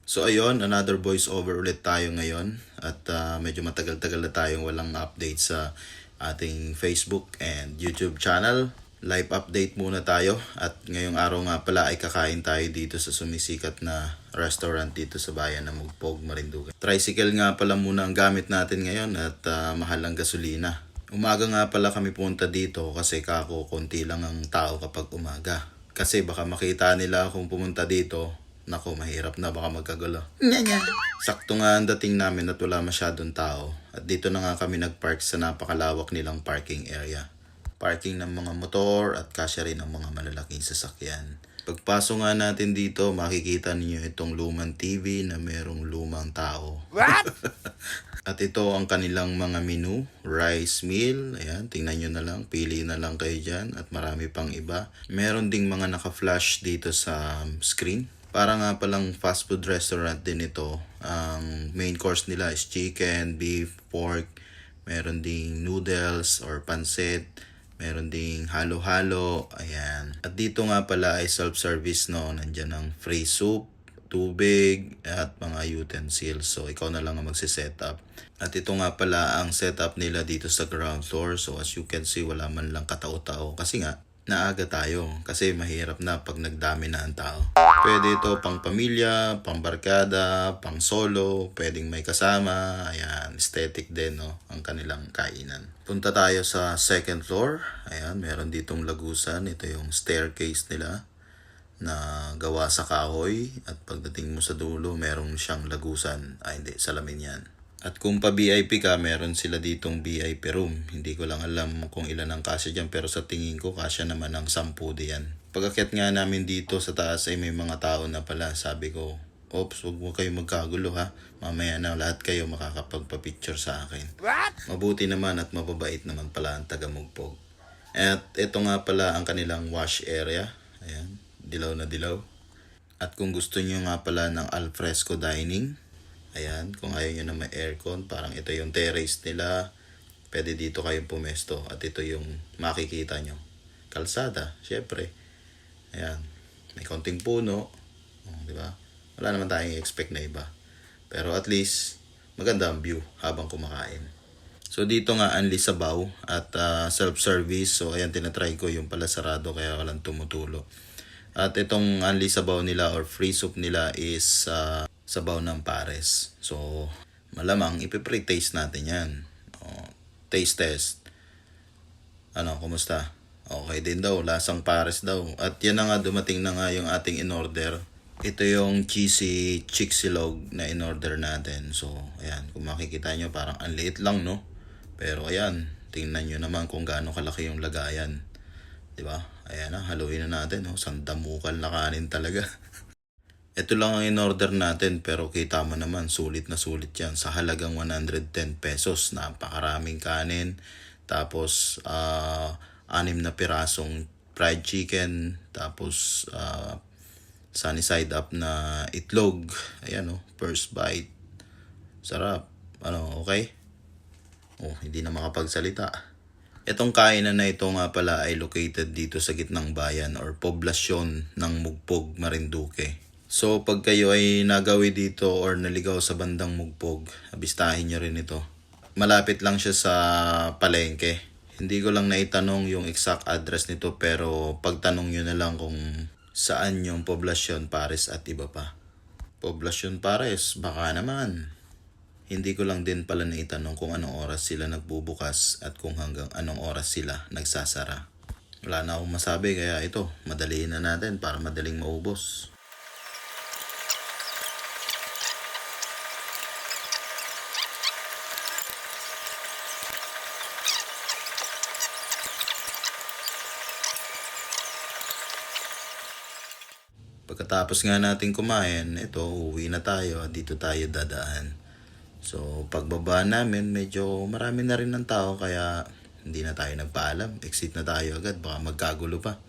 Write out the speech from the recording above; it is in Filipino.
So ayun, another voice over ulit tayo ngayon at medyo matagal-tagal na tayong walang update sa ating Facebook and YouTube channel. Live update muna tayo at ngayong araw nga pala ay kakain tayo dito sa sumisikat na restaurant dito sa bayan ng Mugpog, Marinduque. Tricycle nga pala muna ang gamit natin ngayon at mahal ang gasolina. Umaga nga pala kami punta dito kasi konti lang ang tao kapag umaga. Kasi baka makita nila akong pumunta dito. Nako, mahirap na, baka magkagulo. Sakto nga ang dating namin at wala masyadong tao. At dito na nga kami nagpark sa napakalawak nilang parking area. Parking ng mga motor at kasya rin ng mga malalaking sasakyan. Pagpasok nga natin dito, makikita ninyo itong lumang TV na merong lumang tao. What? At ito ang kanilang mga menu, rice meal, ayan, tingnan nyo na lang, pili na lang kayo dyan at marami pang iba. Meron ding mga naka-flash dito sa screen. Para nga palang fast food restaurant din ito. Ang main course nila is chicken, beef, pork. Meron ding noodles or pancit. Meron ding halo-halo. Ayan. At dito nga pala ay self-service, no. Nandyan ang free soup, tubig, at mga utensils. So, ikaw na lang ang magsisetup. At ito nga pala ang setup nila dito sa ground floor. So, as you can see, wala man lang katao-tao. Kasi nga, naaga tayo kasi mahirap na pag nagdami na ang tao. Pwede ito pang pamilya, pang barkada, pang solo, pwedeng may kasama. Ayan, aesthetic din, no, ang kanilang kainan. Punta tayo sa second floor. Ayan, meron ditong lagusan. Ito yung staircase nila na gawa sa kahoy. At pagdating mo sa dulo, meron siyang lagusan. Ay, hindi, salamin yan. At kung pa VIP ka, meron sila ditong VIP room. Hindi ko lang alam kung ilan ang kasya dyan, pero sa tingin ko kasya naman ang 10 diyan. Pag-akyat nga namin dito sa taas ay may mga tao na pala. Sabi ko, oops, huwag mo kayo magkagulo ha. Mamaya na lahat kayo makakapagpa-picture sa akin. What? Mabuti naman at mababait naman pala ang taga Mugpog. At ito nga pala ang kanilang wash area. Ayan, dilaw na dilaw. At kung gusto nyo nga pala ng alfresco dining, ayan, kung ayaw nyo na may aircon, parang ito yung terrace nila. Pwede dito kayong pumesto. At ito yung makikita nyo. Kalsada, syempre. Ayan, may konting puno. Di ba? Wala naman tayong expect na iba. Pero at least, maganda ang view habang kumakain. So dito nga, anli sabaw at self-service. So ayan, tinatry ko yung pala sarado kaya walang tumutulo. At itong anli sabaw nila or free soup nila is sabaw ng pares. So, malamang ipipre-taste natin yan. Taste test. Ano, kumusta? Okay din daw, lasang pares daw. At yan na nga, dumating na nga yung ating in-order. Ito yung cheesy chicksilog na in-order natin. So, ayan, kung makikita nyo, parang ang liit lang, no? Pero ayan, tingnan nyo naman kung gaano kalaki yung lagayan. Diba? Ayan na, haluin na natin, no? Sandamukal na kanin talaga. Ito lang ang in-order natin pero kita mo naman sulit na sulit yan sa halagang 110 pesos. Napakaraming kanin. Tapos 6 na pirasong fried chicken. Tapos sunny side up na itlog. Ayan o, first bite. Sarap. Ano, okay? Oh, hindi na makapagsalita. Itong kainan na ito nga pala ay located dito sa gitnang bayan or poblasyon ng Mugpog, Marinduque. So, pag kayo ay nagawi dito or naligaw sa bandang Mugpog, abistahin nyo rin ito. Malapit lang siya sa palengke. Hindi ko lang naitanong yung exact address nito pero pagtanong nyo na lang kung saan yung poblasyon Pares at iba pa. Poblasyon Pares, baka naman. Hindi ko lang din pala naitanong kung anong oras sila nagbubukas at kung hanggang anong oras sila nagsasara. Wala na akong masabi kaya ito, madaliin na natin para madaling maubos. Pagkatapos nga natin kumain, ito, uwi na tayo at dito tayo dadaan. So, pagbaba namin, medyo marami na rin ng tao kaya hindi na tayo nagpaalam. Exit na tayo agad, baka magkagulo pa.